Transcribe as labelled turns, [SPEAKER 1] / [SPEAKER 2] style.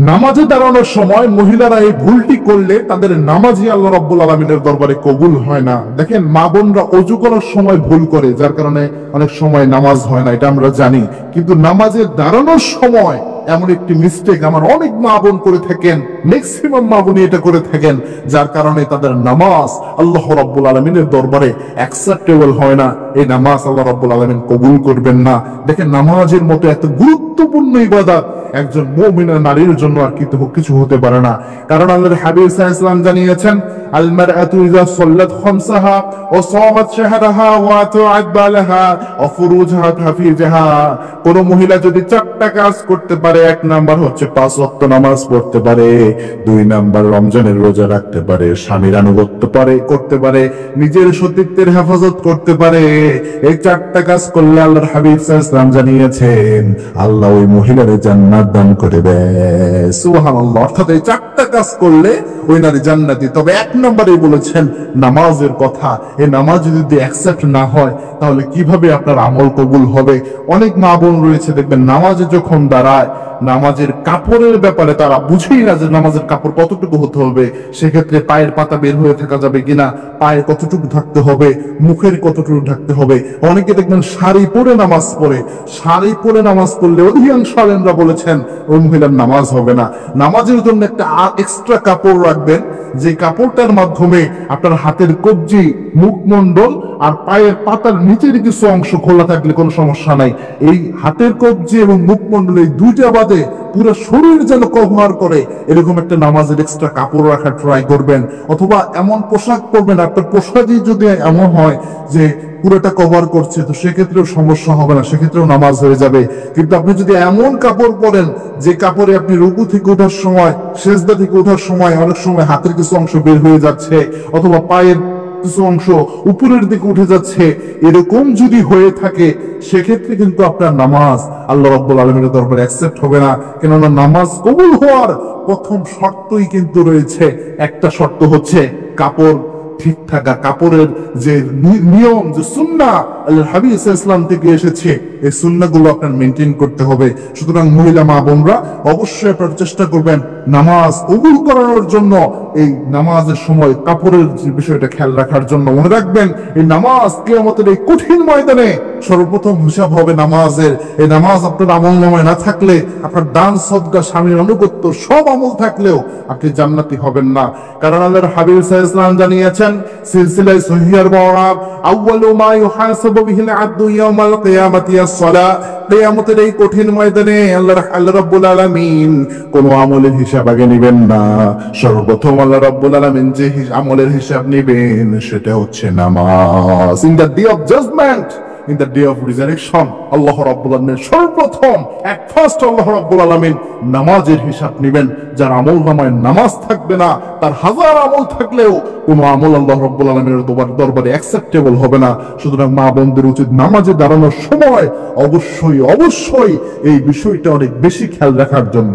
[SPEAKER 1] নামাজে দাঁড়ানোর সময় মহিলারা এই ভুলটি করলে তাদের নামাজই আল্লাহ রাব্বুল আলামিনের দরবারে কবুল হয় না। দেখেন, মা বোনরা অজু করার সময় ভুল করে, যার কারণে অনেক সময় নামাজ হয় না, এটা আমরা জানি। কিন্তু নামাজে দাঁড়ানোর সময় এমন একটি মিস্টেক আমার অনেক মা বোন করে থাকেন, ম্যাক্সিমাম মা বোনই এটা করে থাকেন, যার কারণে তাদের নামাজ আল্লাহ রাব্বুল আলামিনের দরবারে অ্যাকসেপ্টেবল হয় না। এই নামাজ আল্লাহ রাব্বুল আলামিন কবুল করবেন না। দেখেন, নামাজের মতো এত গুরুত্বপূর্ণ ইবাদত একজন মুমিনা নারীর জন্য আর কিছু হতে পারে না। কারণ আল্লাহর হাবিব সাল্লাল্লাহু আলাইহি ওয়াসাল্লাম জানিয়েছেন, আল মারআতু ইযা সাল্লাত খামসাহা ওয়া সামাত শাহরাহা ওয়া আতাআত বালাহা ওয়া ফুরুজাহা হাফিজাহা। কোন মহিলা যদি চারটা কাজ করতে পারে, এক নাম্বার হচ্ছে 5 ওয়াক্ত নামাজ পড়তে পারে, 2 নাম্বার রমজানের রোজা রাখতে পারে, স্বামীর আনুগত্য করতে পারে, নিজের সতীত্বের হেফাজত করতে পারে, এই চারটা কাজ করলে আল্লাহর হাবিব সাল্লাল্লাহু আলাইহি ওয়াসাল্লাম জানিয়েছেন আল্লাহ ওই মহিলার জান্নাত দান করে দেয়। সুবহানাল্লাহ। অর্থাৎ এই চারটা কাজ করলে ওই নারী জান্নাতি। তবে এক নম্বরে বলেছেন নামাজের কথা। এই নামাজ যদি অ্যাকসেপ্ট না হয় তাহলে কিভাবে আপনার আমল কবুল হবে? অনেক মা বোন রয়েছে, দেখবেন নামাজে যখন দাঁড়ায়, নামাজের কাপড়ের ব্যাপারে তারা বুঝেই না যে নামাজের কাপড় কতটুকু হতে হবে। সেক্ষেত্রে পায়ের পাতা বের হয়ে থাকা যাবে কিনা, পায়ে কতটুকু ঢাকতে হবে, মুখের কতটুকু ঢাকতে হবে। অনেকে দেখবেন শাড়ি পরে নামাজ পড়ে, শাড়ি পরে নামাজ পড়লে অধিকাংশ আলেমরা বলেছেন ওই মহিলার নামাজ হবে না। নামাজের জন্য একটা এক্সট্রা কাপড় রাখবেন, যে কাপড়টার মাধ্যমে আপনার হাতের কবজি, মুখমণ্ডল আর পায়ের পাতার নিচের কিছু অংশ খোলা থাকলে কোনো সমস্যা নাই। এই হাতের কবজি এবং মুখমণ্ডল এই দুইটা বাদে পুরো শরীর যেন কভার করে এরকম একটা নামাজের এক্সট্রা কাপড় রাখার ট্রাই করবেন। অথবা এমন পোশাক পরবেন, আপনার পোশাকই যদি এমন হয় যে পুরোটা কভার করছে, তো সেক্ষেত্রেও সমস্যা হবে না, সেক্ষেত্রেও নামাজ হয়ে যাবে। কিন্তু আপনি যদি এমন কাপড় পরেন যে কাপড়ে আপনি রুকু থেকে ওঠার সময়, সেজদা থেকে ওঠার সময় অনেক সময় হাতের কিছু অংশ বের হয়ে যাচ্ছে, অথবা পায়ের কিছু অংশ উপরের দিকে উঠে যাচ্ছে, এরকম যদি হয়ে থাকে সেক্ষেত্রে কিন্তু আপনার নামাজ আল্লাহ রাব্বুল আলামিনের দরবারে অ্যাকসেপ্ট হবে না। কেননা নামাজ কবুল হওয়ার প্রথম শর্তই কিন্তু রয়েছে, একটা শর্ত হচ্ছে কাপড় ঠিক থাকা। কাপড়ের যে নিয়ম, যে সুন্নাহ আল্লাহর হাবিব সাল্লাল্লাহু আলাইহি ওয়াসাল্লাম থেকে এসেছে, এই সুন্নাহগুলো আপনার মেইনটেইন করতে হবে। সুতরাং মহিলা মা বোনরা অবশ্যই আপনারা চেষ্টা করবেন নামাজ কবুল করানোর জন্য, এই নামাজের সময় কাপড়ের যে বিষয়টা খেয়াল রাখার জন্য। মনে রাখবেন, এই নামাজ কিয়ামতের এই কঠিন ময়দানে সর্বপ্রথম হিসাব হবে নামাজের। এই নামাজ আপনার আমলনামায় না থাকলে, আপনার দান সদকা, স্বামীর আনুগত্য সব আমল থাকলেও আপনি জান্নাতি হবেন না। কারণ আল্লাহর হাবিব সাল্লাল্লাহু আলাইহি ওয়াসাল্লাম জানিয়েছেন সিলসিলায়ে সহিহার বর্ণনা, আউয়ালু মা ইউহাসাবু বিহিল আবদু ইয়াউমাল কিয়ামাতি আস-সালাহ। কিয়ামতের এই কঠিন ময়দানে আল্লাহ রাব্বুল আলামিন কোন আমলের হিসাব আগে নেবেন না। সর্বপ্রথম আল্লাহ রাব্বুল আলামিন যে আমলের হিসাব নেবেন সেটা হচ্ছে নামাজ। In the day of judgement, in the day of resurrection, Allah রাব্বুল আলামিন সর্বপ্রথম ফার্স্ট আল্লাহ রাব্বুল আলামিন নামাজের হিসাব নেবেন। যার আমলনামায় নামাজ থাকবে না, তার হাজার আমল থাকলেও কোনো আমল আল্লাহ রাব্বুল আলামিনের দরবারে অ্যাকসেপ্টেবল হবে না। সুতরাং মা বোনদের উচিত নামাজে দাঁড়ানোর সময় অবশ্যই এই বিষয়টা অনেক বেশি খেয়াল রাখার জন্য।